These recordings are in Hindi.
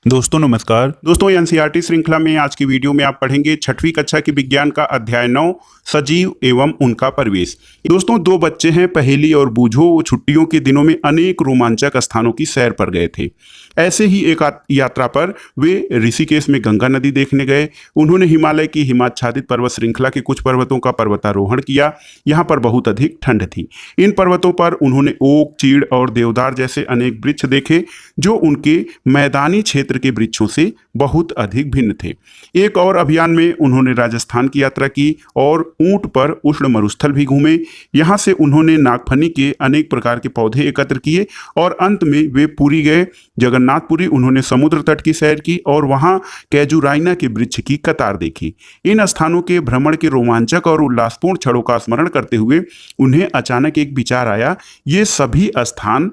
दोस्तों नमस्कार। दोस्तों एनसीईआरटी श्रृंखला में आज की वीडियो में आप पढ़ेंगे छठवीं कक्षा की विज्ञान का अध्याय 9 सजीव एवं उनका परिवेश। दोस्तों दो बच्चे हैं पहेली और बूझो। वो छुट्टियों के दिनों में अनेक रोमांचक स्थानों की सैर पर गए थे। ऐसे ही एक यात्रा पर वे ऋषिकेश में गंगा नदी देखने गए। उन्होंने हिमालय की हिमाच्छादित पर्वत श्रृंखला के कुछ पर्वतों का पर्वतारोहण किया। यहाँ पर बहुत अधिक ठंड थी। इन पर्वतों पर उन्होंने ओक, चीड़ और देवदार जैसे अनेक वृक्ष देखे जो उनके मैदानी क्षेत्र के वृक्षों से बहुत अधिक भिन्न थे। एक और अभियान में उन्होंने राजस्थान की यात्रा की और ऊंट पर उष्ण मरुस्थल भी घूमे। यहाँ से उन्होंने नागफनी के अनेक प्रकार के पौधे एकत्र किए और अंत में वे पुरी गए। जगन्नाथपुरी उन्होंने समुद्र तट की सैर की और वहाँ कैजुराइना के वृक्ष की कतार देखी। इन स्थानों के भ्रमण के रोमांचक और उल्लासपूर्ण क्षणों का स्मरण करते हुए उन्हें अचानक एक विचार आया। ये सभी स्थान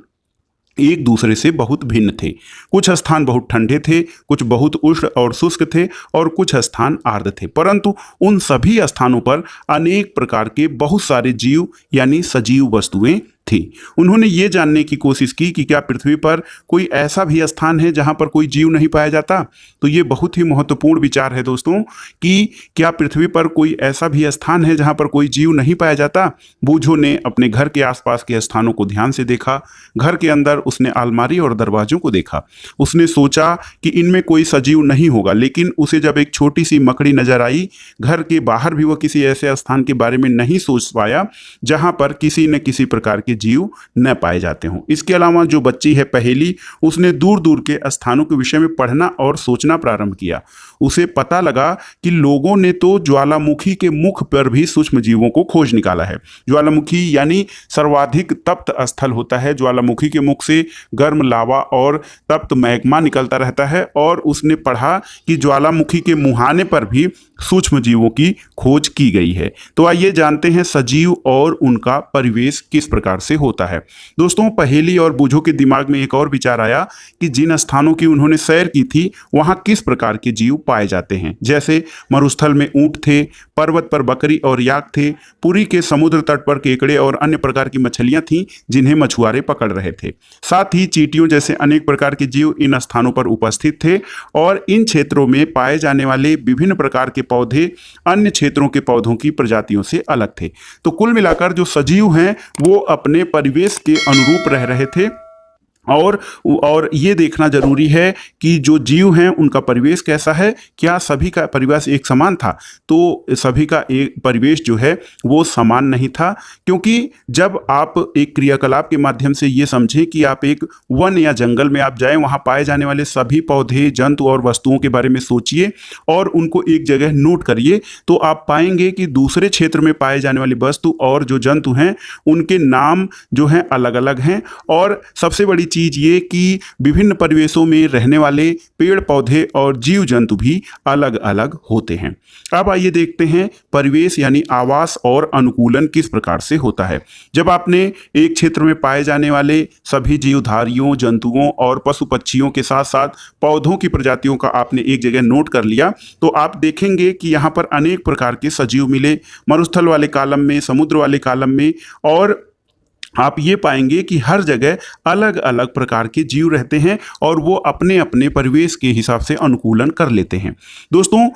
एक दूसरे से बहुत भिन्न थे। कुछ स्थान बहुत ठंडे थे, कुछ बहुत उष्ण और शुष्क थे और कुछ स्थान आर्द्र थे, परंतु उन सभी स्थानों पर अनेक प्रकार के बहुत सारे जीव यानी सजीव वस्तुएं थी। उन्होंने ये जानने की कोशिश की कि क्या पृथ्वी पर कोई ऐसा भी स्थान है जहां पर कोई जीव नहीं पाया जाता। तो ये बहुत ही महत्वपूर्ण विचार है दोस्तों कि क्या पृथ्वी पर कोई ऐसा भी स्थान है जहां पर कोई जीव नहीं पाया जाता। बूझो ने अपने घर के आसपास के स्थानों को ध्यान से देखा। घर के अंदर उसने अलमारी और दरवाजों को देखा। उसने सोचा कि इनमें कोई सजीव नहीं होगा, लेकिन उसे जब एक छोटी सी मकड़ी नजर आई, घर के बाहर भी वह किसी ऐसे स्थान के बारे में नहीं सोच पाया जहां पर किसी न किसी प्रकार के जीव न पाए जाते हों। इसके अलावा जो बच्ची है पहेली, उसने दूर दूर के स्थानों के विषय में पढ़ना और सोचना प्रारंभ किया। उसे पता लगा कि लोगों ने तो ज्वालामुखी के मुख पर भी सूक्ष्म जीवों को खोज निकाला है। ज्वालामुखी यानी सर्वाधिक तप्त स्थल होता है। ज्वालामुखी के मुख से गर्म लावा और तप्त मैग्मा निकलता रहता है और उसने पढ़ा कि ज्वालामुखी के मुहाने पर भी सूक्ष्म जीवों की खोज की गई है। तो आइए जानते हैं सजीव और उनका परिवेश किस प्रकार से होता है। दोस्तों पहेली और बूझो के दिमाग में एक और विचार आया कि जिन स्थानों की उन्होंने सैर की थी वहां किस प्रकार के जीव पाए जाते हैं। जैसे मरुस्थल में ऊंट थे, पर्वत पर बकरी और याक थे, पुरी के समुद्र तट पर केकड़े और अन्य प्रकार की मछलियां थीं जिन्हें मछुआरे पकड़ रहे थे। साथ ही चींटियों जैसे अनेक प्रकार के जीव इन स्थानों पर उपस्थित थे और इन क्षेत्रों में पाए जाने वाले विभिन्न प्रकार के पौधे अन्य क्षेत्रों के पौधों की प्रजातियों से अलग थे। तो कुल मिलाकर जो सजीव हैं वो अपने परिवेश के अनुरूप रह रहे थे और ये देखना जरूरी है कि जो जीव हैं उनका परिवेश कैसा है। क्या सभी का परिवेश एक समान था? तो सभी का एक परिवेश जो है वो समान नहीं था, क्योंकि जब आप एक क्रियाकलाप के माध्यम से ये समझें कि आप एक वन या जंगल में आप जाएं, वहाँ पाए जाने वाले सभी पौधे, जंतु और वस्तुओं के बारे में सोचिए और उनको एक जगह नोट करिए, तो आप पाएंगे कि दूसरे क्षेत्र में पाए जाने वाली वस्तु और जो जंतु हैं उनके नाम जो हैं अलग अलग हैं। और सबसे बड़ी चीज ये कि विभिन्न परिवेशों में रहने वाले पेड़ पौधे और जीव जंतु भी अलग अलग होते हैं। अब आइए देखते हैं परिवेश यानी आवास और अनुकूलन किस प्रकार से होता है। जब आपने एक क्षेत्र में पाए जाने वाले सभी जीवधारियों, जंतुओं और पशु पक्षियों के साथ साथ पौधों की प्रजातियों का आपने एक जगह नोट कर लिया, तो आप देखेंगे कि यहाँ पर अनेक प्रकार के सजीव मिले, मरुस्थल वाले कालम में, समुद्र वाले कालम में, और आप ये पाएंगे कि हर जगह अलग अलग प्रकार के जीव रहते हैं और वो अपने अपने परिवेश के हिसाब से अनुकूलन कर लेते हैं। दोस्तों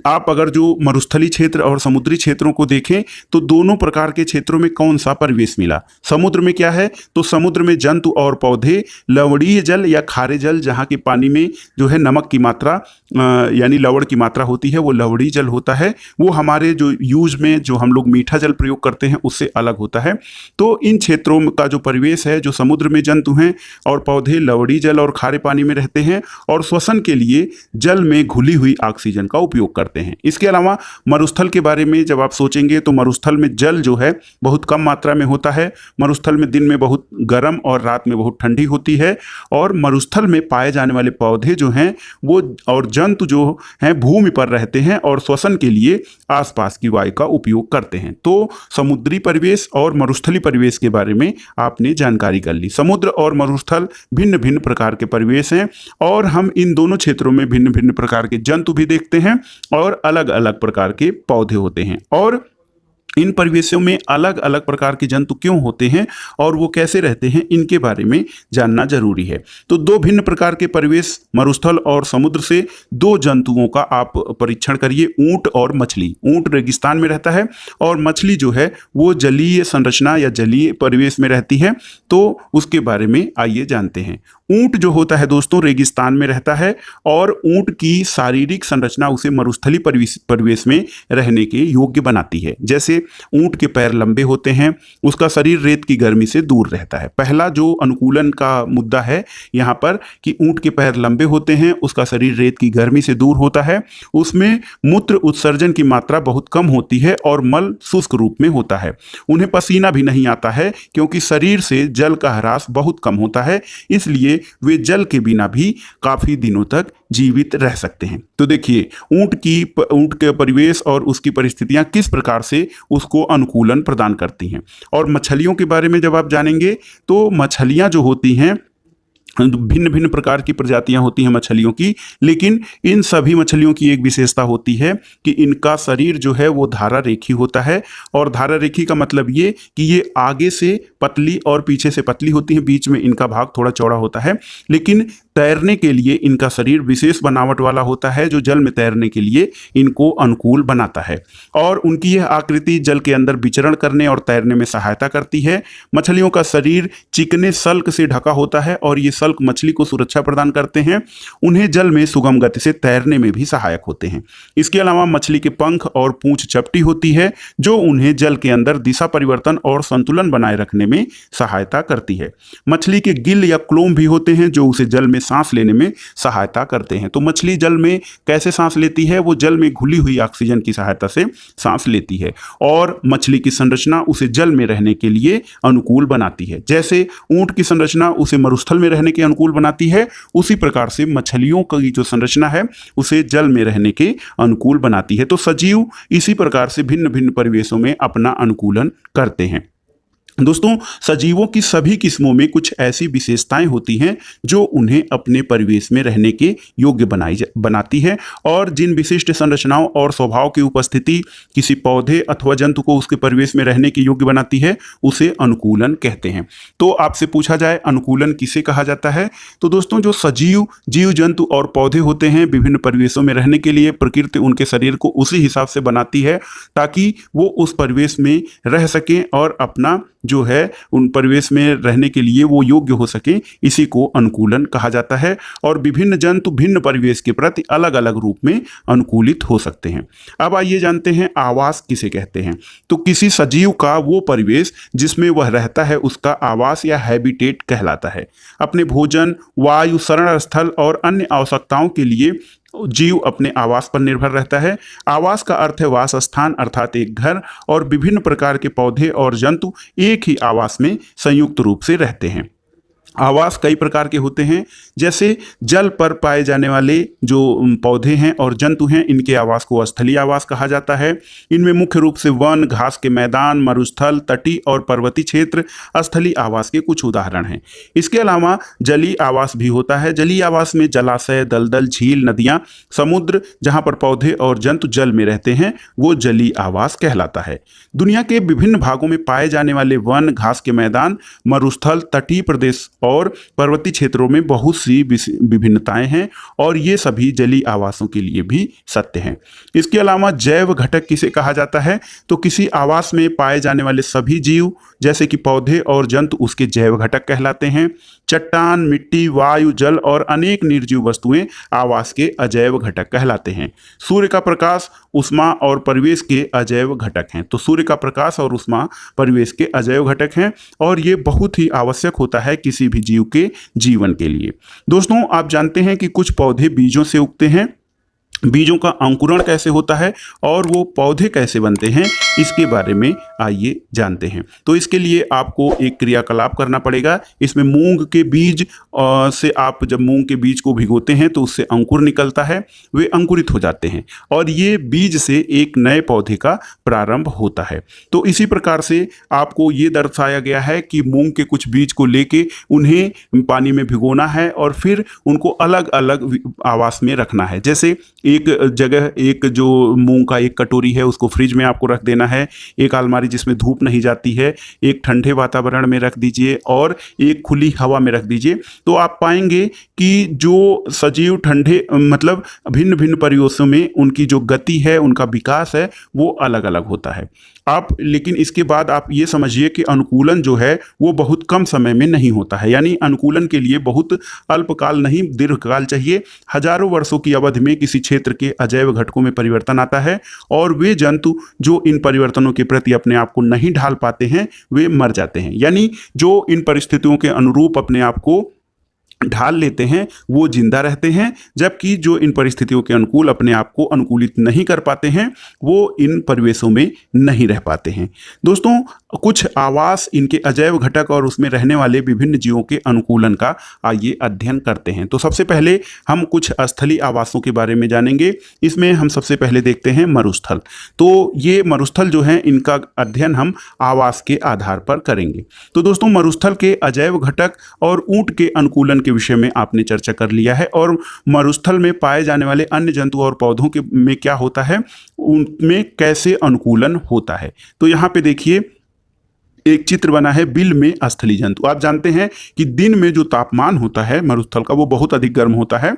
आप अगर जो मरुस्थली क्षेत्र और समुद्री क्षेत्रों को देखें तो दोनों प्रकार के क्षेत्रों में कौन सा परिवेश मिला। समुद्र में क्या है, तो समुद्र में जंतु और पौधे, लवणीय जल या खारे जल, जहाँ के पानी में जो है नमक की मात्रा यानी लवण की मात्रा होती है वो लवणीय जल होता है। वो हमारे जो यूज में जो हम लोग मीठा जल प्रयोग करते हैं उससे अलग होता है। तो इन क्षेत्रों का जो परिवेश है, जो समुद्र में जंतु हैं और पौधे लवणीय जल और खारे पानी में रहते हैं और श्वसन के लिए जल में घुली हुई ऑक्सीजन का उपयोग करते हैं। इसके अलावा मरुस्थल के बारे में जब आप सोचेंगे तो मरुस्थल में जल जो है बहुत कम मात्रा में होता है। मरुस्थल में दिन में बहुत गर्म और रात में बहुत ठंडी होती है और मरुस्थल में पाए जाने वाले पौधे जो हैं वो और जंतु जो हैं भूमि पर रहते हैं और श्वसन के लिए आसपास की वायु का उपयोग करते हैं। तो समुद्री परिवेश और मरुस्थली परिवेश के बारे में आपने जानकारी कर ली। समुद्र और मरुस्थल भिन्न भिन्न प्रकार के परिवेश हैं और हम इन दोनों क्षेत्रों में भिन्न भिन्न प्रकार के जंतु भी देखते हैं और अलग अलग प्रकार के पौधे होते हैं। और इन परिवेशों में अलग अलग प्रकार के जंतु क्यों होते हैं और वो कैसे रहते हैं, इनके बारे में जानना जरूरी है। तो दो भिन्न प्रकार के परिवेश मरुस्थल और समुद्र से दो जंतुओं का आप परीक्षण करिए, ऊंट और मछली। ऊंट रेगिस्तान में रहता है और मछली जो है वो जलीय संरचना या जलीय परिवेश में रहती है। तो उसके बारे में आइए जानते हैं। ऊंट जो होता है दोस्तों रेगिस्तान में रहता है और ऊंट की शारीरिक संरचना उसे मरुस्थली परिवेश में रहने के योग्य बनाती है। जैसे ऊंट के पैर लंबे होते हैं, उसका शरीर रेत की गर्मी से दूर रहता है। पहला जो अनुकूलन का मुद्दा है यहाँ पर कि ऊंट के पैर लंबे होते हैं, उसका शरीर रेत की गर्मी से दूर होता है, उसमें मूत्र उत्सर्जन की मात्रा बहुत कम होती है और मल शुष्क रूप में होता है। उन्हें पसीना भी नहीं आता है क्योंकि शरीर से जल का ह्रास बहुत कम होता है, इसलिए वे जल के बिना भी काफी दिनों तक जीवित रह सकते हैं। तो देखिए ऊंट के परिवेश और उसकी परिस्थितियां किस प्रकार से उसको अनुकूलन प्रदान करती हैं। और मछलियों के बारे में जब आप जानेंगे तो मछलियां जो होती हैं भिन्न भिन्न प्रकार की प्रजातियां होती हैं मछलियों की, लेकिन इन सभी मछलियों की एक विशेषता होती है कि इनका शरीर जो है वो धारा रेखी होता है। और धारा रेखी का मतलब ये कि ये आगे से पतली और पीछे से पतली होती हैं, बीच में इनका भाग थोड़ा चौड़ा होता है। लेकिन तैरने के लिए इनका शरीर विशेष बनावट वाला होता है जो जल में तैरने के लिए इनको अनुकूल बनाता है। और उनकी यह आकृति जल के अंदर विचरण करने और तैरने में सहायता करती है। मछलियों का शरीर चिकने सल्क से ढका होता है और ये सल्क मछली को सुरक्षा प्रदान करते हैं, उन्हें जल में सुगम गति से तैरने में भी सहायक होते हैं। इसके अलावा मछली के पंख और पूंछ चपटी होती है जो उन्हें जल के अंदर दिशा परिवर्तन और संतुलन बनाए रखने में सहायता करती है। मछली के गिल या क्लोम भी होते हैं जो उसे जल में सांस लेने में सहायता करते हैं। तो मछली जल में कैसे सांस लेती है, वो जल में घुली हुई ऑक्सीजन की सहायता से सांस लेती है और मछली की संरचना उसे जल में रहने के लिए अनुकूल बनाती है। जैसे ऊंट की संरचना उसे मरुस्थल में रहने के अनुकूल बनाती है, उसी प्रकार से मछलियों की जो संरचना है उसे जल में रहने के अनुकूल बनाती है। तो सजीव इसी प्रकार से भिन्न भिन्न परिवेशों में अपना अनुकूलन करते हैं। दोस्तों सजीवों की सभी किस्मों में कुछ ऐसी विशेषताएं होती हैं जो उन्हें अपने परिवेश में रहने के योग्य बनाती है और जिन विशिष्ट संरचनाओं और स्वभाव की उपस्थिति किसी पौधे अथवा जंतु को उसके परिवेश में रहने के योग्य बनाती है उसे अनुकूलन कहते हैं। तो आपसे पूछा जाए अनुकूलन किसे कहा जाता है, तो दोस्तों जो सजीव जीव जंतु और पौधे होते हैं विभिन्न परिवेशों में रहने के लिए प्रकृति उनके शरीर को उसी हिसाब से बनाती है ताकि वो उस परिवेश में रह सकें और अपना जो है उन परिवेश में रहने के लिए वो योग्य हो सके, इसी को अनुकूलन कहा जाता है। और विभिन्न जंतु भिन्न परिवेश के प्रति अलग अलग रूप में अनुकूलित हो सकते हैं। अब आइए जानते हैं आवास किसे कहते हैं। तो किसी सजीव का वो परिवेश जिसमें वह रहता है उसका आवास या हैबिटेट कहलाता है। अपने भोजन, वायु, शरण स्थल और अन्य आवश्यकताओं के लिए जीव अपने आवास पर निर्भर रहता है। आवास का अर्थ है वास स्थान अर्थात एक घर, और विभिन्न प्रकार के पौधे और जंतु एक ही आवास में संयुक्त रूप से रहते हैं। आवास कई प्रकार के होते हैं, जैसे जल पर पाए जाने वाले जो पौधे हैं और जंतु हैं इनके आवास को स्थलीय आवास कहा जाता है। इनमें मुख्य रूप से वन, घास के मैदान, मरुस्थल, तटीय और पर्वतीय क्षेत्र स्थलीय आवास के कुछ उदाहरण हैं। इसके अलावा जलीय आवास भी होता है। जलीय आवास में जलाशय, दलदल, झील, नदियाँ, समुद्र जहाँ पर पौधे और जंतु जल में रहते हैं वो जलीय आवास कहलाता है। दुनिया के विभिन्न भागों में पाए जाने वाले वन, घास के मैदान, मरुस्थल, तटीय प्रदेश और पर्वतीय क्षेत्रों में बहुत सी विभिन्नताएं हैं और ये सभी जलीय आवासों के लिए भी सत्य हैं। इसके अलावा जैव घटक किसे कहा जाता है, तो किसी आवास में पाए जाने वाले सभी जीव जैसे कि पौधे और जंतु उसके जैव घटक कहलाते हैं। चट्टान, मिट्टी, वायु, जल और अनेक निर्जीव वस्तुएं आवास के अजैव घटक कहलाते हैं। सूर्य का प्रकाश, ऊष्मा और परिवेश के अजैव घटक हैं। तो सूर्य का प्रकाश और ऊष्मा परिवेश के अजैव घटक हैं और ये बहुत ही आवश्यक होता है किसी भी जीव के जीवन के लिए। दोस्तों आप जानते हैं कि कुछ पौधे बीजों से उगते हैं। बीजों का अंकुरण कैसे होता है और वो पौधे कैसे बनते हैं इसके बारे में आइए जानते हैं। तो इसके लिए आपको एक क्रियाकलाप करना पड़ेगा। इसमें मूंग के बीज से आप जब मूंग के बीज को भिगोते हैं तो उससे अंकुर निकलता है, वे अंकुरित हो जाते हैं और ये बीज से एक नए पौधे का प्रारंभ होता है। तो इसी प्रकार से आपको ये दर्शाया गया है कि मूंग के कुछ बीज को लेके उन्हें पानी में भिगोना है और फिर उनको अलग अलग आवास में रखना है। जैसे एक जगह एक जो मूंग का एक कटोरी है उसको फ्रिज में आपको रख देना है, एक अलमारी जिसमें धूप नहीं जाती है, एक ठंडे वातावरण में रख दीजिए और एक खुली हवा में रख दीजिए। तो आप पाएंगे कि जो सजीव ठंडे मतलब भिन्न भिन्न परिवेशों में उनकी जो गति है, उनका विकास है, वो अलग अलग होता है। आप लेकिन इसके बाद आप ये समझिए कि अनुकूलन जो है वो बहुत कम समय में नहीं होता है, यानी अनुकूलन के लिए बहुत अल्पकाल नहीं दीर्घकाल चाहिए। हजारों वर्षों की अवधि में किसी क्षेत्र के अजैव घटकों में परिवर्तन आता है और वे जंतु जो इन परिवर्तनों के प्रति अपने आप को नहीं ढाल पाते हैं वे मर जाते हैं, यानी जो इन परिस्थितियों के अनुरूप अपने आप को ढाल लेते हैं वो जिंदा रहते हैं, जबकि जो इन परिस्थितियों के अनुकूल अपने आप को अनुकूलित नहीं कर पाते हैं वो इन परिवेशों में नहीं रह पाते हैं। दोस्तों, कुछ आवास, इनके अजैव घटक और उसमें रहने वाले विभिन्न जीवों के अनुकूलन का आइए अध्ययन करते हैं। तो सबसे पहले हम कुछ स्थलीय आवासों के बारे में जानेंगे। इसमें हम सबसे पहले देखते हैं मरुस्थल। तो ये मरुस्थल जो है इनका अध्ययन हम आवास के आधार पर करेंगे। तो दोस्तों, मरुस्थल के अजैव घटक और ऊंट के अनुकूलन के विषय में आपने चर्चा कर लिया है, और मरुस्थल में पाए जाने वाले अन्य जंतु और पौधों के में क्या होता है, उनमें कैसे अनुकूलन होता है। तो यहाँ पे देखिए एक चित्र बना है बिल में स्थलीय जंतु। आप जानते हैं कि दिन में जो तापमान होता है मरुस्थल का वो बहुत अधिक गर्म होता है।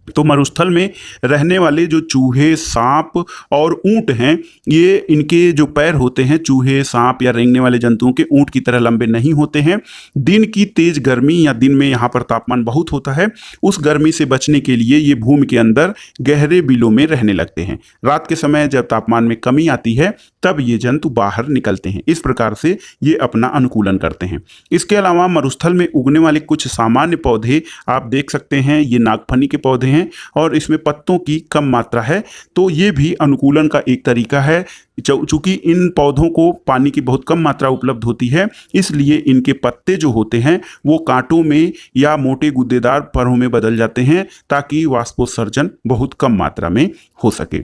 तो मरुस्थल में रहने वाले जो चूहे, सांप और ऊंट हैं, ये इनके जो पैर होते हैं चूहे, सांप या रेंगने वाले जंतुओं के ऊंट की तरह लंबे नहीं होते हैं। दिन की तेज गर्मी या दिन में यहाँ पर तापमान बहुत होता है, उस गर्मी से बचने के लिए ये भूमि के अंदर गहरे बिलों में रहने लगते हैं। रात के समय जब तापमान में कमी आती है तब ये जंतु बाहर निकलते हैं। इस प्रकार से ये अपना अनुकूलन करते हैं। इसके अलावा मरुस्थल में उगने वाले कुछ सामान्य पौधे आप देख सकते हैं, ये नागफनी के पौधे हैं और इसमें पत्तों की कम मात्रा है। तो ये भी अनुकूलन का एक तरीका है। चूंकि इन पौधों को पानी की बहुत कम मात्रा उपलब्ध होती है, इसलिए इनके पत्ते जो होते हैं वो कांटों में या मोटे गुद्देदार फरों में बदल जाते हैं ताकि वाष्पोत्सर्जन बहुत कम मात्रा में हो सके।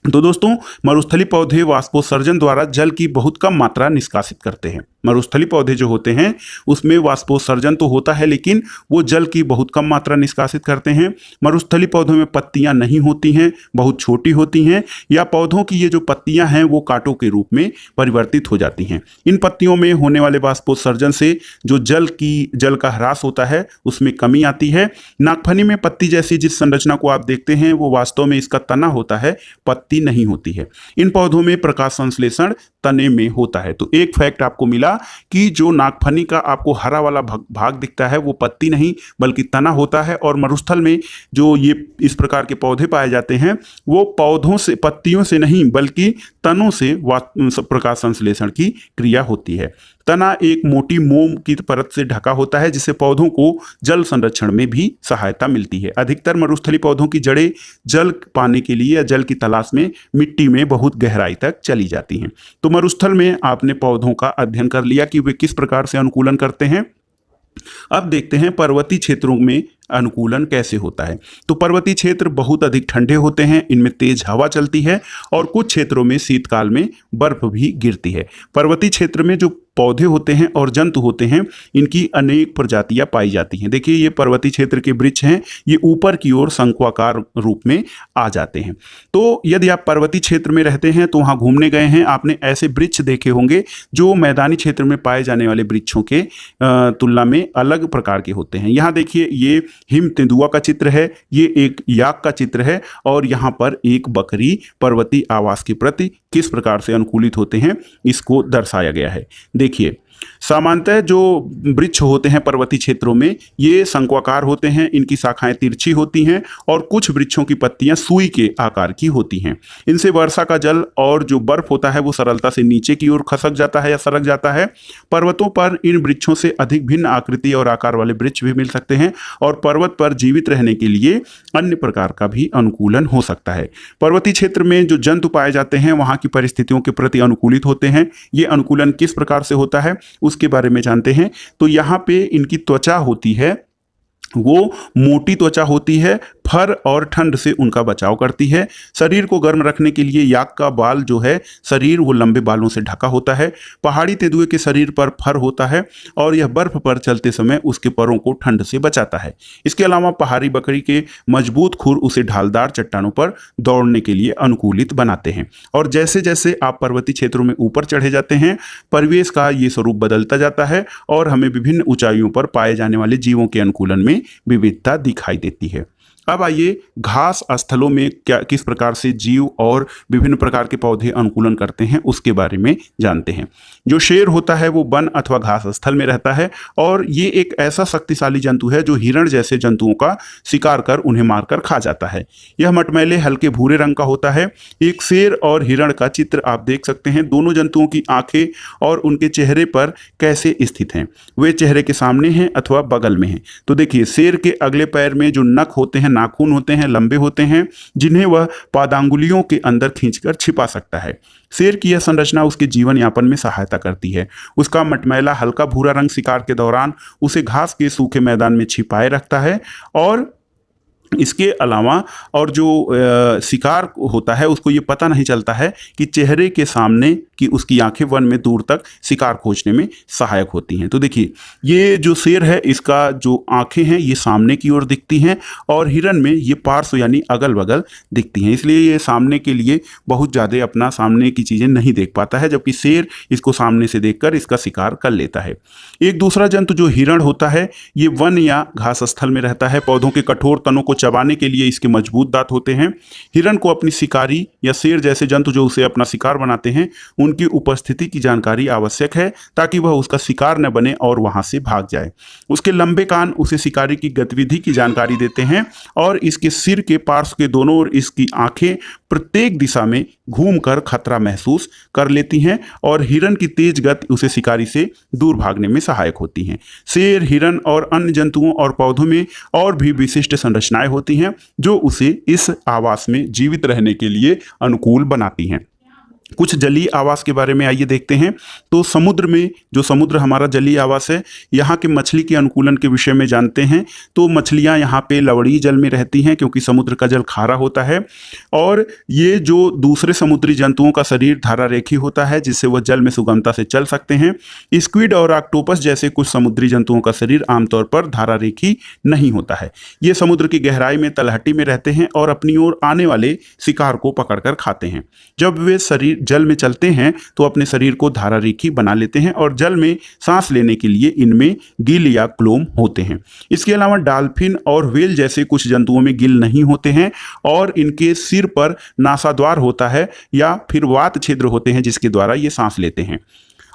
तो दोस्तों, मरुस्थलीय पौधे वाष्पोत्सर्जन द्वारा जल की बहुत कम मात्रा निष्कासित करते हैं। मरुस्थलीय पौधे जो होते हैं उसमें वाष्पोत्सर्जन तो होता है लेकिन वो जल की बहुत कम मात्रा निष्कासित करते हैं। मरुस्थलीय पौधों में पत्तियां नहीं होती हैं, बहुत छोटी होती हैं, या पौधों की ये जो पत्तियां हैं वो कांटों के रूप में परिवर्तित हो जाती हैं। इन पत्तियों में होने वाले वाष्पोत्सर्जन से जो जल का ह्रास होता है उसमें कमी आती है। नागफनी में पत्ती जैसी जिस संरचना को आप देखते हैं वो वास्तव में इसका तना होता है, पत्ती नहीं होती है। इन पौधों में प्रकाश संश्लेषण तने में होता है। तो एक फैक्ट आपको मिला कि जो नागफनी का आपको हरा वाला भाग दिखता है वो पत्ती नहीं बल्कि तना होता है, और मरुस्थल में जो ये इस प्रकार के पौधे पाए जाते हैं वो पौधों से, पत्तियों से नहीं बल्कि तनों से प्रकाश संश्लेषण की क्रिया होती है। तना एक मोटी मोम की परत से ढका होता है जिससे पौधों को जल संरक्षण में भी सहायता मिलती है। अधिकतर मरुस्थलीय पौधों की जड़ें जल पाने के लिए या जल की तलाश में मिट्टी में बहुत गहराई तक चली जाती हैं। तो मरुस्थल में आपने पौधों का अध्ययन कर लिया कि वे किस प्रकार से अनुकूलन करते हैं। अब देखते हैं पर्वतीय क्षेत्रों में अनुकूलन कैसे होता है। तो पर्वतीय क्षेत्र बहुत अधिक ठंडे होते हैं, इनमें तेज हवा चलती है और कुछ क्षेत्रों में शीतकाल में बर्फ भी गिरती है। पर्वतीय क्षेत्र में जो पौधे होते हैं और जंतु होते हैं इनकी अनेक प्रजातियां पाई जाती हैं। देखिए ये पर्वतीय क्षेत्र के वृक्ष हैं, ये ऊपर की ओर शंक्वाकार रूप में आ जाते हैं। तो यदि आप पर्वतीय क्षेत्र में रहते हैं तो वहाँ घूमने गए हैं, आपने ऐसे वृक्ष देखे होंगे जो मैदानी क्षेत्र में पाए जाने वाले वृक्षों के तुलना में अलग प्रकार के होते हैं। यहाँ देखिए ये हिम तेंदुआ का चित्र है, ये एक याक का चित्र है, और यहाँ पर एक बकरी पर्वतीय आवास के प्रति किस प्रकार से अनुकूलित होते हैं इसको दर्शाया गया है। देखिए सामान्यतः जो वृक्ष होते हैं पर्वतीय क्षेत्रों में ये शंक्वाकार होते हैं, इनकी शाखाएं तिरछी होती हैं और कुछ वृक्षों की पत्तियां सुई के आकार की होती हैं। इनसे वर्षा का जल और जो बर्फ होता है वो सरलता से नीचे की ओर खसक जाता है या सरक जाता है। पर्वतों पर इन वृक्षों से अधिक भिन्न आकृति और आकार वाले वृक्ष भी मिल सकते हैं और पर्वत पर जीवित रहने के लिए अन्य प्रकार का भी अनुकूलन हो सकता है। पर्वतीय क्षेत्र में जो जंतु पाए जाते हैं वहाँ की परिस्थितियों के प्रति अनुकूलित होते हैं। ये अनुकूलन किस प्रकार से होता है उसके बारे में जानते हैं। तो यहाँ पे इनकी त्वचा होती है वो मोटी त्वचा होती है, फर और ठंड से उनका बचाव करती है। शरीर को गर्म रखने के लिए याक का बाल जो है शरीर वो लंबे बालों से ढका होता है। पहाड़ी तेंदुए के शरीर पर फर होता है और यह बर्फ पर चलते समय उसके परों को ठंड से बचाता है। इसके अलावा पहाड़ी बकरी के मजबूत खुर उसे ढालदार चट्टानों पर दौड़ने के लिए अनुकूलित बनाते हैं। और जैसे जैसे आप पर्वतीय क्षेत्रों में ऊपर चढ़े जाते हैं, परिवेश का ये स्वरूप बदलता जाता है और हमें विभिन्न ऊंचाइयों पर पाए जाने वाले जीवों के अनुकूलन में विविधता दिखाई देती है। अब आइए घास स्थलों में क्या किस प्रकार से जीव और विभिन्न प्रकार के पौधे अनुकूलन करते हैं उसके बारे में जानते हैं। जो शेर होता है वो वन अथवा घास स्थल में रहता है और ये एक ऐसा शक्तिशाली जंतु है जो हिरण जैसे जंतुओं का शिकार कर उन्हें मारकर खा जाता है। यह मटमैले हल्के भूरे रंग का होता है। एक शेर और हिरण का चित्र आप देख सकते हैं। दोनों जंतुओं की आंखें और उनके चेहरे पर कैसे स्थित हैं, वे चेहरे के सामने हैं अथवा बगल में हैं। तो देखिए, शेर के अगले पैर में जो नख होते हैं, नाखून होते हैं, लंबे होते हैं, जिन्हें वह पादांगुलियों के अंदर खींचकर छिपा सकता है। शेर की यह संरचना उसके जीवन यापन में सहायता करती है। उसका मटमैला हल्का भूरा रंग शिकार के दौरान उसे घास के सूखे मैदान में छिपाए रखता है और इसके अलावा और जो शिकार होता है उसको ये पता नहीं चलता है कि चेहरे के सामने कि उसकी आंखें वन में दूर तक शिकार खोजने में सहायक होती हैं। तो देखिए, ये जो शेर है इसका जो आंखें हैं ये सामने की ओर दिखती हैं और हिरन में ये पार्श्व यानी अगल बगल दिखती हैं, इसलिए ये सामने के लिए बहुत ज़्यादा अपना सामने की चीज़ें नहीं देख पाता है, जबकि शेर इसको सामने से देखकर इसका शिकार कर लेता है। एक दूसरा जंतु जो हिरण होता है ये वन या घास स्थल में रहता है। पौधों के कठोर तनों को चबाने के लिए इसके मजबूत दांत होते हैं। हिरण को अपनी शिकारी या शेर जैसे जंतु जो उसे अपना शिकार बनाते हैं उनकी उपस्थिति की जानकारी आवश्यक है ताकि वह उसका शिकार न बने और वहां से भाग जाए। उसके लंबे कान उसे शिकारी की गतिविधि की जानकारी देते हैं और इसके सिर के पार्श्व के दोनों ओर इसकी आंखें प्रत्येक दिशा में घूमकर खतरा महसूस कर लेती हैं और हिरण की तेज गति उसे शिकारी से दूर भागने में सहायक होती हैं। शेर, हिरण और अन्य जंतुओं और पौधों में और भी विशिष्ट संरचनाएं होती हैं जो उसे इस आवास में जीवित रहने के लिए अनुकूल बनाती हैं। कुछ जलीय आवास के बारे में आइए देखते हैं। तो समुद्र में, जो समुद्र हमारा जलीय आवास है, यहाँ के मछली के अनुकूलन के विषय में जानते हैं। तो मछलियाँ यहाँ पे लवणीय जल में रहती हैं क्योंकि समुद्र का जल खारा होता है और ये जो दूसरे समुद्री जंतुओं का शरीर धारा रेखी होता है जिससे वह जल में सुगमता से चल सकते हैं। स्क्विड और ऑक्टोपस जैसे कुछ समुद्री जंतुओं का शरीर आमतौर पर धारा रेखी नहीं होता है। ये समुद्र की गहराई में तलहटी में रहते हैं और अपनी ओर आने वाले शिकार को पकड़कर खाते हैं। जब वे शरीर जल में चलते हैं तो अपने शरीर को धारा रेखी बना लेते हैं और जल में सांस लेने के लिए इनमें गिल या क्लोम होते हैं। इसके अलावा डॉल्फिन और व्हेल जैसे कुछ जंतुओं में गिल नहीं होते हैं और इनके सिर पर नासाद्वार होता है या फिर वात छिद्र होते हैं जिसके द्वारा ये सांस लेते हैं।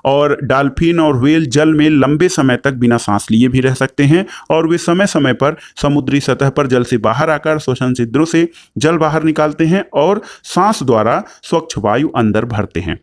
और डॉल्फिन और व्हेल जल में लंबे समय तक बिना सांस लिए भी रह सकते हैं और वे समय समय पर समुद्री सतह पर जल से बाहर आकर श्वसन छिद्रों से जल बाहर निकालते हैं और सांस द्वारा स्वच्छ वायु अंदर भरते हैं।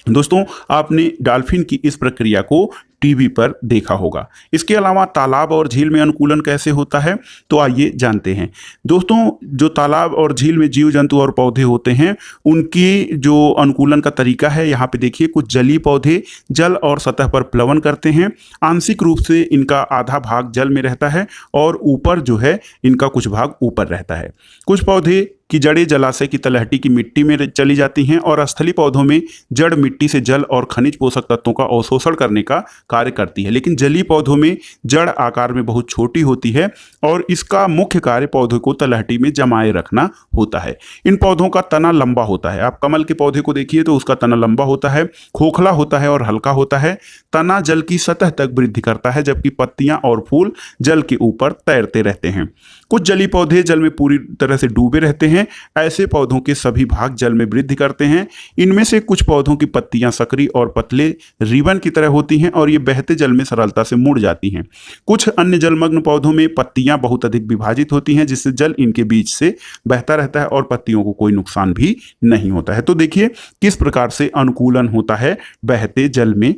दोस्तों, आपने डॉल्फिन की इस प्रक्रिया को टीवी पर देखा होगा। इसके अलावा तालाब और झील में अनुकूलन कैसे होता है तो आइए जानते हैं। दोस्तों, जो तालाब और झील में जीव जंतु और पौधे होते हैं उनकी जो अनुकूलन का तरीका है, यहाँ पे देखिए, कुछ जलीय पौधे जल और सतह पर प्लवन करते हैं। आंशिक रूप से इनका आधा भाग जल में रहता है और ऊपर जो है इनका कुछ भाग ऊपर रहता है। कुछ पौधे की जड़ें जलाशय की तलहटी की मिट्टी में चली जाती हैं और स्थलीय पौधों में जड़ मिट्टी से जल और खनिज पोषक तत्वों का अवशोषण करने का कार्य करती है, लेकिन जलीय पौधों में जड़ आकार में बहुत छोटी होती है और इसका मुख्य कार्य पौधों को तलहटी में जमाए रखना होता है। इन पौधों का तना लंबा होता है। आप कमल के पौधे को देखिए तो उसका तना लंबा होता है, खोखला होता है और हल्का होता है। तना जल की सतह तक वृद्धि करता है जबकि पत्तियां और फूल जल के ऊपर तैरते रहते हैं। कुछ जलीय पौधे जल में पूरी तरह से डूबे रहते हैं। ऐसे पौधों के सभी भाग जल में वृद्धि करते हैं। इनमें से कुछ पौधों की पत्तियां सकरी और पतले रिबन की तरह होती हैं और ये बहते जल में सरलता से मुड़ जाती हैं। कुछ अन्य जलमग्न पौधों में पत्तियां बहुत अधिक विभाजित होती हैं जिससे जल इनके बीच से बहता रहता है और पत्तियों को कोई नुकसान भी नहीं होता है। तो देखिए किस प्रकार से अनुकूलन होता है बहते जल में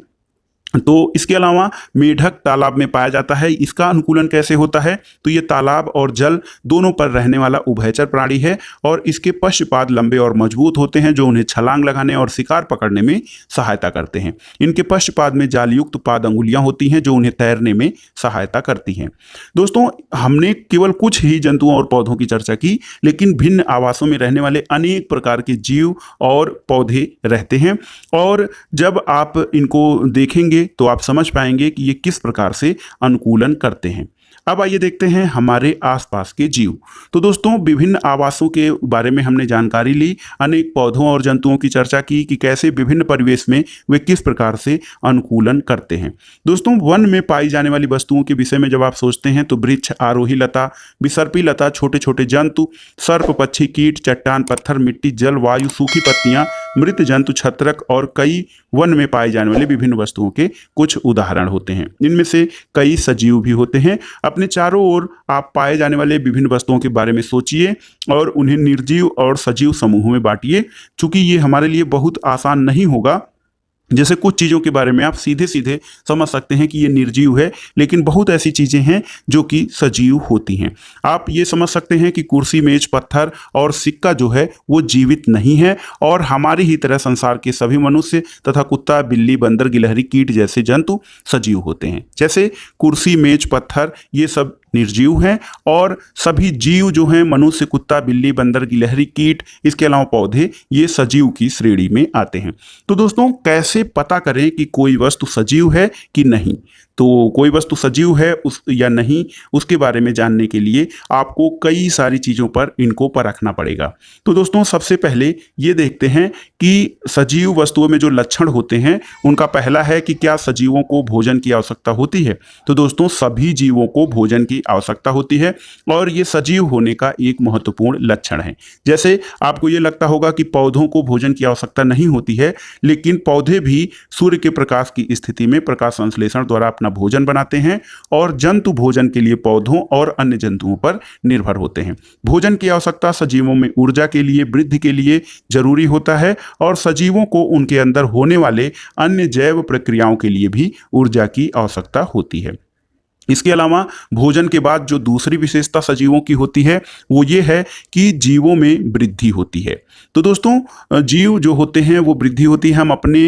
तो इसके अलावा मेढक तालाब में पाया जाता है। इसका अनुकूलन कैसे होता है? तो ये तालाब और जल दोनों पर रहने वाला उभयचर प्राणी है और इसके पश्चपाद लंबे और मजबूत होते हैं जो उन्हें छलांग लगाने और शिकार पकड़ने में सहायता करते हैं। इनके पश्चपाद में जालयुक्त पाद अंगुलियां होती हैं जो उन्हें तैरने में सहायता करती हैं। दोस्तों, हमने केवल कुछ ही जंतुओं और पौधों की चर्चा की, लेकिन भिन्न आवासों में रहने वाले अनेक प्रकार के जीव और पौधे रहते हैं और जब आप इनको देखेंगे तो आप समझ पाएंगे कि ये किस प्रकार से अनुकूलन करते हैं। अब आइए देखते हैं हमारे आसपास के जीव। तो दोस्तों, विभिन्न आवासों के बारे में हमने जानकारी ली, अनेक पौधों और जंतुओं की चर्चा की कि कैसे विभिन्न परिवेश में वे किस प्रकार से अनुकूलन करते हैं। दोस्तों, वन में पाई जाने वाली वस्तुओं के विषय में जब आप सोचते हैं तो वृक्ष, आरोही लता, विसर्पी लता, छोटे छोटे जंतु, सर्प, पक्षी, कीट, चट्टान, पत्थर, मिट्टी, जल, वायु, सूखी पत्तियां, मृत जंतु, छत्रक और कई वन में पाई जाने वाली विभिन्न वस्तुओं के कुछ उदाहरण होते हैं। इनमें से कई सजीव भी होते हैं। अपने चारों ओर आप पाए जाने वाले विभिन्न वस्तुओं के बारे में सोचिए और उन्हें निर्जीव और सजीव समूहों में बांटिए। चूंकि ये हमारे लिए बहुत आसान नहीं होगा, जैसे कुछ चीज़ों के बारे में आप सीधे सीधे समझ सकते हैं कि ये निर्जीव है, लेकिन बहुत ऐसी चीज़ें हैं जो कि सजीव होती हैं। आप ये समझ सकते हैं कि कुर्सी, मेज, पत्थर और सिक्का जो है वो जीवित नहीं है और हमारी ही तरह संसार के सभी मनुष्य तथा कुत्ता, बिल्ली, बंदर, गिलहरी, कीट जैसे जंतु सजीव होते हैं। जैसे कुर्सी, मेज, पत्थर ये सब निर्जीव हैं और सभी जीव जो हैं, मनुष्य, कुत्ता, बिल्ली, बंदर, गिलहरी, कीट, इसके अलावा पौधे, ये सजीव की श्रेणी में आते हैं। तो दोस्तों, कैसे पता करें कि कोई वस्तु सजीव है कि नहीं? तो कोई वस्तु सजीव है या नहीं, उसके बारे में जानने के लिए आपको कई सारी चीज़ों पर इनको परखना पड़ेगा। तो दोस्तों, सबसे पहले ये देखते हैं कि सजीव वस्तुओं में जो लक्षण होते हैं उनका पहला है कि क्या सजीवों को भोजन की आवश्यकता होती है। तो दोस्तों, सभी जीवों को भोजन की आवश्यकता होती है और ये सजीव होने का एक महत्वपूर्ण लक्षण है। जैसे आपको ये लगता होगा कि पौधों को भोजन की आवश्यकता नहीं होती है, लेकिन पौधे भी सूर्य के प्रकाश की स्थिति में प्रकाश संश्लेषण द्वारा अपना भोजन बनाते हैं और जंतु भोजन के लिए पौधों और अन्य जंतुओं पर निर्भर होते हैं। भोजन की आवश्यकता सजीवों में ऊर्जा के लिए, वृद्धि के लिए जरूरी होता है और सजीवों को उनके अंदर होने वाले अन्य जैव प्रक्रियाओं के लिए भी ऊर्जा की आवश्यकता होती है। इसके अलावा भोजन के बाद जो दूसरी विशेषता सजीवों की होती है वो ये है कि जीवों में वृद्धि होती है। तो दोस्तों, जीव जो होते हैं वो वृद्धि होती है। हम अपने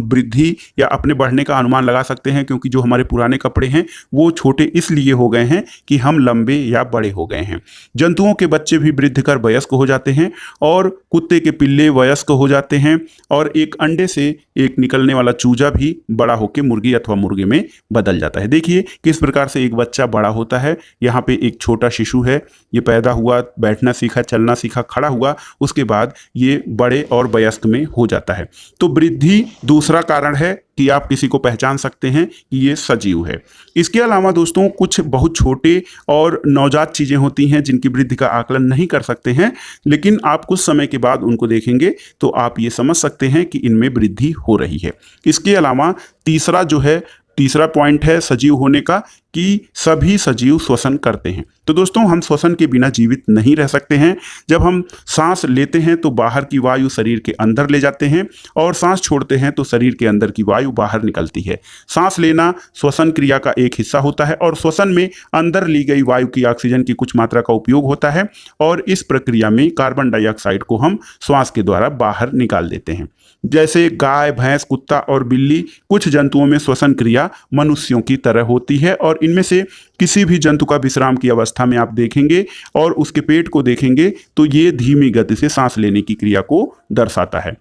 वृद्धि या अपने बढ़ने का अनुमान लगा सकते हैं, क्योंकि जो हमारे पुराने कपड़े हैं वो छोटे इसलिए हो गए हैं कि हम लंबे या बड़े हो गए हैं। जंतुओं के बच्चे भी वृद्ध कर वयस्क हो जाते हैं और कुत्ते के पिल्ले वयस्क हो जाते हैं और एक अंडे से एक निकलने वाला चूजा भी बड़ा होकर मुर्गी अथवा मुर्गे में बदल जाता है। देखिए किस प्रकार से एक बच्चा बड़ा होता है। यहाँ पे एक छोटा शिशु है, ये पैदा हुआ, बैठना सीखा, चलना सीखा, खड़ा हुआ, उसके बाद ये बड़े और वयस्क में हो जाता है। तो वृद्धि दूसरा कारण है कि आप किसी को पहचान सकते हैं कि ये सजीव है। इसके अलावा दोस्तों, कुछ बहुत छोटे और नवजात चीज़ें होती हैं जिनकी वृद्धि का आकलन नहीं कर सकते हैं, लेकिन आप कुछ समय के बाद उनको देखेंगे तो आप ये समझ सकते हैं कि इनमें वृद्धि हो रही है। इसके अलावा तीसरा पॉइंट है सजीव होने का कि सभी सजीव श्वसन करते हैं। तो दोस्तों, हम श्वसन के बिना जीवित नहीं रह सकते हैं। जब हम सांस लेते हैं तो बाहर की वायु शरीर के अंदर ले जाते हैं और सांस छोड़ते हैं तो शरीर के अंदर की वायु बाहर निकलती है। सांस लेना श्वसन क्रिया का एक हिस्सा होता है और श्वसन में अंदर ली गई वायु की ऑक्सीजन की कुछ मात्रा का उपयोग होता है और इस प्रक्रिया में कार्बन डाइऑक्साइड को हम श्वास के द्वारा बाहर निकाल देते हैं। जैसे गाय, भैंस, कुत्ता और बिल्ली, कुछ जंतुओं में श्वसन क्रिया मनुष्यों की तरह होती है और इनमें से किसी भी जंतु का विश्राम की अवस्था में आप देखेंगे और उसके पेट को देखेंगे तो ये धीमी गति से सांस लेने की क्रिया को दर्शाता है।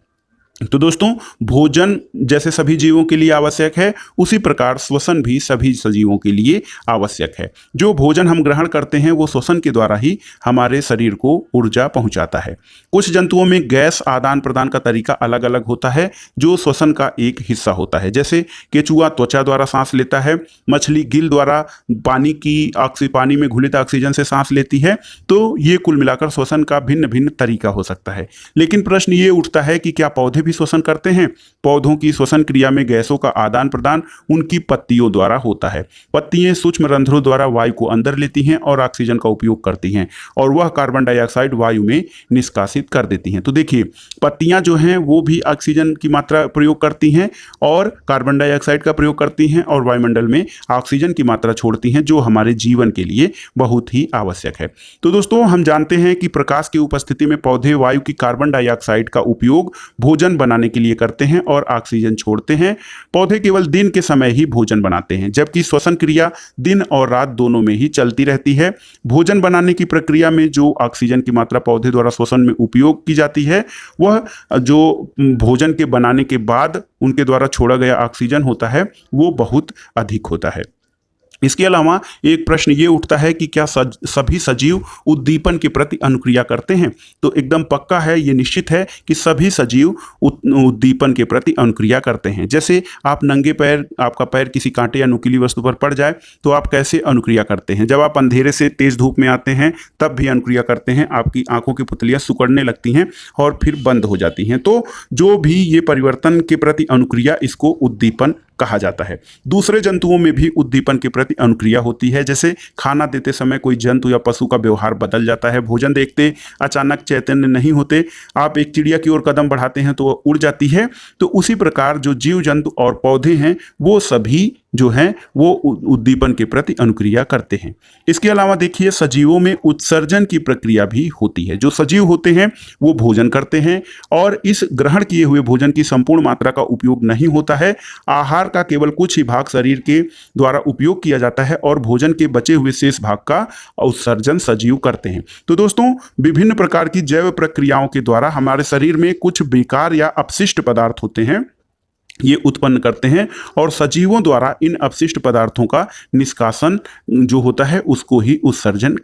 तो दोस्तों, भोजन जैसे सभी जीवों के लिए आवश्यक है, उसी प्रकार श्वसन भी सभी सजीवों के लिए आवश्यक है। जो भोजन हम ग्रहण करते हैं वो श्वसन के द्वारा ही हमारे शरीर को ऊर्जा पहुंचाता है। कुछ जंतुओं में गैस आदान प्रदान का तरीका अलग अलग होता है जो श्वसन का एक हिस्सा होता है। जैसे केचुआ त्वचा द्वारा सांस लेता है, मछली गिल द्वारा पानी में घुलित ऑक्सीजन से सांस लेती है। तो ये कुल मिलाकर श्वसन का भिन्न भिन्न तरीका हो सकता है। लेकिन प्रश्न ये उठता है कि क्या पौधे भी भी श्वसन करते हैं। पौधों की श्वसन क्रिया में गैसों का आदान प्रदान उनकी पत्तियों द्वारा होता है। पत्तियां सूक्ष्म रंध्रों द्वारा वायु को अंदर लेती हैं और ऑक्सीजन का उपयोग करती हैं और वह कार्बन डाइऑक्साइड वायु में निष्कासित कर देती हैं। तो देखिए, पत्तियां जो हैं वो भी ऑक्सीजन की मात्रा प्रयोग करती हैं और कार्बन डाइऑक्साइड का प्रयोग करती हैं और वायुमंडल में ऑक्सीजन की मात्रा छोड़ती हैं, जो हमारे जीवन के लिए बहुत ही आवश्यक है। तो दोस्तों, हम जानते हैं कि प्रकाश की उपस्थिति में पौधे वायु की कार्बन डाइऑक्साइड का उपयोग भोजन बनाने के लिए करते हैं और ऑक्सीजन छोड़ते हैं। पौधे केवल दिन के समय ही भोजन बनाते हैं, जबकि श्वसन क्रिया दिन और रात दोनों में ही चलती रहती है। भोजन बनाने की प्रक्रिया में जो ऑक्सीजन की मात्रा पौधे द्वारा श्वसन में उपयोग की जाती है, वह जो भोजन के बनाने के बाद उनके द्वारा छोड़ा गया ऑक्सीजन होता है वो बहुत अधिक होता है। इसके अलावा एक प्रश्न ये उठता है कि क्या सभी सजीव उद्दीपन के प्रति अनुक्रिया करते हैं? तो एकदम पक्का है, ये निश्चित है कि सभी सजीव उद्दीपन के प्रति अनुक्रिया करते हैं। जैसे आप नंगे पैर, आपका पैर किसी कांटे या नुकीली वस्तु पर पड़ जाए तो आप कैसे अनुक्रिया करते हैं? जब आप अंधेरे से तेज धूप में आते हैं तब भी अनुक्रिया करते हैं। आपकी आंखों की पुतलियां सिकुड़ने लगती हैं और फिर बंद हो जाती हैं। तो जो भी ये परिवर्तन के प्रति अनुक्रिया, इसको उद्दीपन कहा जाता है। दूसरे जंतुओं में भी उद्दीपन के प्रति अनुक्रिया होती है। जैसे खाना देते समय कोई जंतु या पशु का व्यवहार बदल जाता है। भोजन देखते अचानक चैतन्य नहीं होते, आप एक चिड़िया की ओर कदम बढ़ाते हैं तो उड़ जाती है। तो उसी प्रकार जो जीव जंतु और पौधे हैं वो सभी जो हैं वो उद्दीपन के प्रति अनुक्रिया करते हैं। इसके अलावा देखिए, सजीवों में उत्सर्जन की प्रक्रिया भी होती है। जो सजीव होते हैं वो भोजन करते हैं और इस ग्रहण किए हुए भोजन की संपूर्ण मात्रा का उपयोग नहीं होता है। आहार का केवल कुछ ही भाग शरीर के द्वारा उपयोग किया जाता है और भोजन के बचे हुए शेष भाग का उत्सर्जन सजीव करते हैं। तो दोस्तों, विभिन्न प्रकार की जैव प्रक्रियाओं के द्वारा हमारे शरीर में कुछ बेकार या अपशिष्ट पदार्थ होते हैं, ये उत्पन्न करते हैं और सजीवों द्वारा इन अपशिष्ट पदार्थों का निष्कासन जो होता है उसको ही उत्सर्जन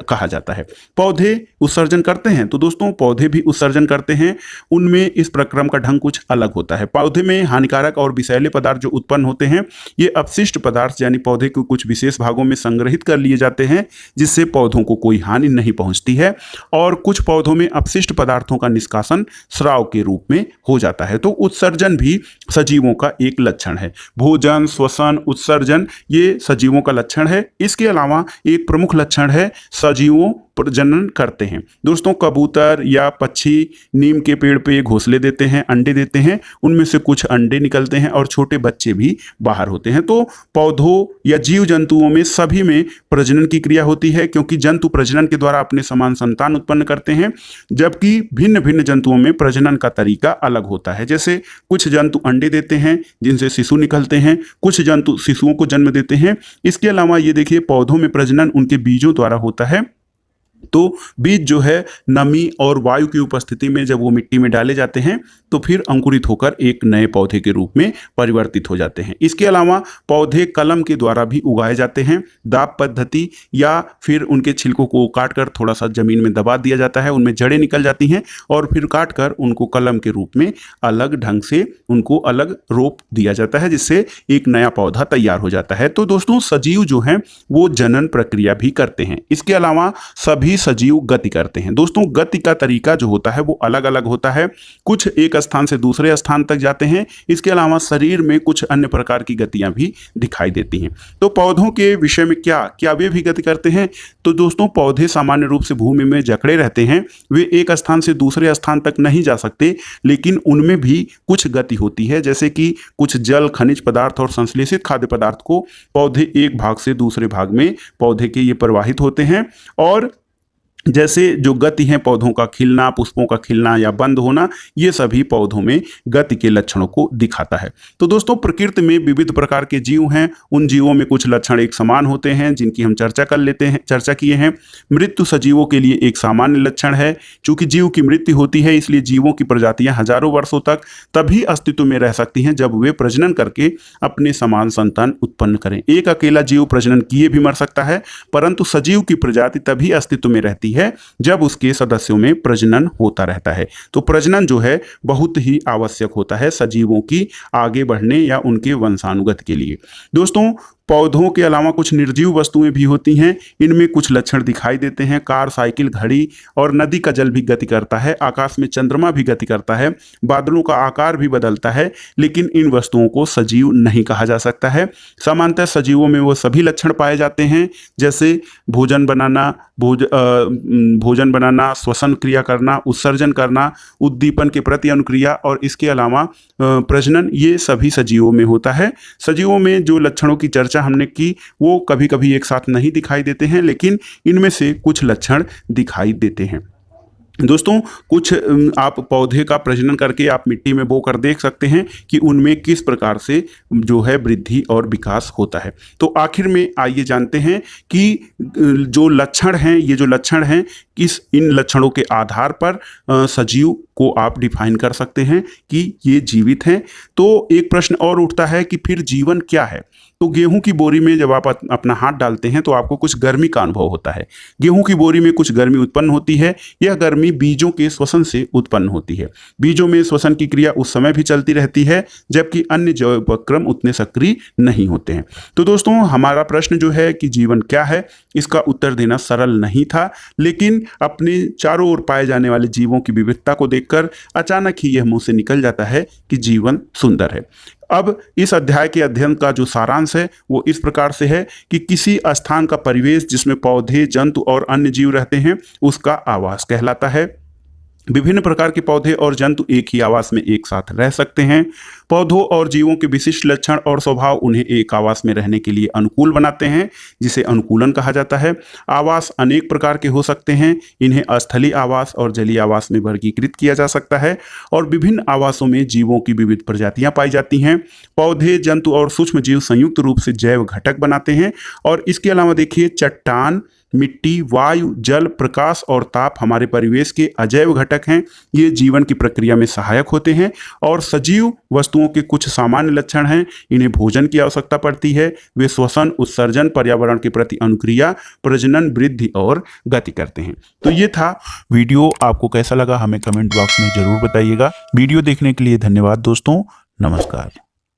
कहा जाता है। पौधे उत्सर्जन करते हैं, तो दोस्तों पौधे भी उत्सर्जन करते हैं। उनमें इस प्रक्रम का ढंग कुछ अलग होता है। पौधे में हानिकारक और विषैले पदार्थ जो उत्पन्न होते हैं, ये अपशिष्ट पदार्थ यानी पौधे के कुछ विशेष भागों में संग्रहित कर लिए जाते हैं, जिससे पौधों को कोई हानि नहीं पहुंचती है। और कुछ पौधों में अपशिष्ट पदार्थों का निष्कासन स्राव के रूप में हो जाता है। तो उत्सर्जन भी सजीवों का एक लक्षण है। भोजन, श्वसन, उत्सर्जन ये सजीवों का लक्षण है। इसके अलावा एक प्रमुख लक्षण है, सजीवों प्रजनन करते हैं। दोस्तों, कबूतर या पक्षी नीम के पेड़ पे घोंसले देते हैं, अंडे देते हैं। उनमें से कुछ अंडे निकलते हैं और छोटे बच्चे भी बाहर होते हैं। तो पौधों या जीव जंतुओं में सभी में प्रजनन की क्रिया होती है, क्योंकि जंतु प्रजनन के द्वारा अपने समान संतान उत्पन्न करते हैं, जबकि भिन्न भिन्न जंतुओं में प्रजनन का तरीका अलग होता है। जैसे कुछ जंतु अंडे देते हैं जिनसे शिशु निकलते हैं, कुछ जंतु शिशुओं को जन्म देते हैं। इसके अलावा ये देखिए, पौधों में प्रजनन उनके बीजों द्वारा होता है। तो बीज जो है नमी और वायु की उपस्थिति में जब वो मिट्टी में डाले जाते हैं तो फिर अंकुरित होकर एक नए पौधे के रूप में परिवर्तित हो जाते हैं। इसके अलावा पौधे कलम के द्वारा भी उगाए जाते हैं। दाब पद्धति या फिर उनके छिलकों को काटकर थोड़ा सा जमीन में दबा दिया जाता है, उनमें जड़ें निकल जाती हैं और फिर काटकर उनको कलम के रूप में अलग ढंग से उनको अलग रोप दिया जाता है, जिससे एक नया पौधा तैयार हो जाता है। तो दोस्तों, सजीव जो हैं वो जनन प्रक्रिया भी करते हैं। इसके अलावा सभी सजीव गति करते हैं। दोस्तों, गति का तरीका जो होता है वो अलग अलग होता है। कुछ एक स्थान से दूसरे स्थान तक जाते हैं। इसके अलावा शरीर में कुछ अन्य प्रकार की गतियां भी दिखाई देती हैं। तो पौधों के विषय में क्या वे भी गति करते हैं? तो दोस्तों, पौधे सामान्य रूप से भूमि में जकड़े रहते हैं। वे एक स्थान से दूसरे स्थान तक नहीं जा सकते, लेकिन उनमें भी कुछ गति होती है। जैसे कि कुछ जल, खनिज पदार्थ और संश्लेषित खाद्य पदार्थ को पौधे एक भाग से दूसरे भाग में पौधे के ये प्रवाहित होते हैं। और जैसे जो गति है पौधों का खिलना, पुष्पों का खिलना या बंद होना, ये सभी पौधों में गति के लक्षणों को दिखाता है। तो दोस्तों, प्रकृति में विविध प्रकार के जीव हैं। उन जीवों में कुछ लक्षण एक समान होते हैं, जिनकी हम चर्चा किए हैं। मृत्यु सजीवों के लिए एक सामान्य लक्षण है। चूंकि जीव की मृत्यु होती है, इसलिए जीवों की प्रजातियां हजारों वर्षों तक तभी अस्तित्व में रह सकती हैं जब वे प्रजनन करके अपने समान संतान उत्पन्न करें। एक अकेला जीव प्रजनन किए भी मर सकता है, परंतु सजीव की प्रजाति तभी अस्तित्व में रहती है है जब उसके सदस्यों में प्रजनन होता रहता है। तो प्रजनन जो है बहुत ही आवश्यक होता है सजीवों की आगे बढ़ने या उनके वंशानुगत के लिए। दोस्तों, पौधों के अलावा कुछ निर्जीव वस्तुएं भी होती हैं, इनमें कुछ लक्षण दिखाई देते हैं। कार, साइकिल, घड़ी और नदी का जल भी गति करता है, आकाश में चंद्रमा भी गति करता है, बादलों का आकार भी बदलता है, लेकिन इन वस्तुओं को सजीव नहीं कहा जा सकता है। सामान्यतः सजीवों में वो सभी लक्षण पाए जाते हैं जैसे भोजन बनाना, श्वसन क्रिया करना, उत्सर्जन करना, उद्दीपन के प्रति अनुक्रिया और इसके अलावा प्रजनन, ये सभी सजीवों में होता है। सजीवों में जो लक्षणों की चर्चा हमने की वो कभी कभी एक साथ नहीं दिखाई देते हैं, लेकिन इनमें से कुछ लक्षण दिखाई देते हैं। दोस्तों, कुछ आप पौधे का प्रजनन करके आप मिट्टी में बो कर देख सकते हैं कि उनमें किस प्रकार से जो है वृद्धि और विकास होता है। तो आखिर में आइए जानते हैं कि जो लक्षण हैं, ये जो लक्षण हैं, किस इन लक्षणों के आधार पर सजीव को आप डिफाइन कर सकते हैं कि ये जीवित हैं। तो एक प्रश्न और उठता है कि फिर जीवन क्या है। तो गेहूं की बोरी में जब आप अपना हाथ डालते हैं तो आपको कुछ गर्मी का अनुभव होता है। गेहूं की बोरी में कुछ गर्मी उत्पन्न होती है। यह गर्मी बीजों के श्वसन से उत्पन्न होती है। बीजों में श्वसन की क्रिया उस समय भी चलती रहती है जबकि अन्य जैव उपक्रम उतने सक्रिय नहीं होते हैं। तो दोस्तों, हमारा प्रश्न जो है कि जीवन क्या है, इसका उत्तर देना सरल नहीं था, लेकिन अपने चारों ओर पाए जाने वाले जीवों की विविधता को देखकर अचानक ही यह मुंह से निकल जाता है कि जीवन सुंदर है। अब इस अध्याय के अध्ययन का जो सारांश है वो इस प्रकार से है कि किसी स्थान का परिवेश जिसमें पौधे, जंतु और अन्य जीव रहते हैं उसका आवास कहलाता है। विभिन्न प्रकार के पौधे और जंतु एक ही आवास में एक साथ रह सकते हैं। पौधों और जीवों के विशिष्ट लक्षण और स्वभाव उन्हें एक आवास में रहने के लिए अनुकूल बनाते हैं, जिसे अनुकूलन कहा जाता है। आवास अनेक प्रकार के हो सकते हैं। इन्हें स्थलीय आवास और जलीय आवास में वर्गीकृत किया जा सकता है और विभिन्न आवासों में जीवों की विविध प्रजातियां पाई जाती हैं। पौधे, जंतु और सूक्ष्म जीव संयुक्त रूप से जैव घटक बनाते हैं और इसके अलावा देखिए, चट्टान, मिट्टी, वायु, जल, प्रकाश और ताप हमारे परिवेश के अजैव घटक हैं। ये जीवन की प्रक्रिया में सहायक होते हैं और सजीव वस्तुओं के कुछ सामान्य लक्षण हैं। इन्हें भोजन की आवश्यकता पड़ती है। वे श्वसन, उत्सर्जन, पर्यावरण के प्रति अनुक्रिया, प्रजनन, वृद्धि और गति करते हैं। तो ये था वीडियो। आपको कैसा लगा हमें कमेंट बॉक्स में जरूर बताइएगा। वीडियो देखने के लिए धन्यवाद दोस्तों। नमस्कार।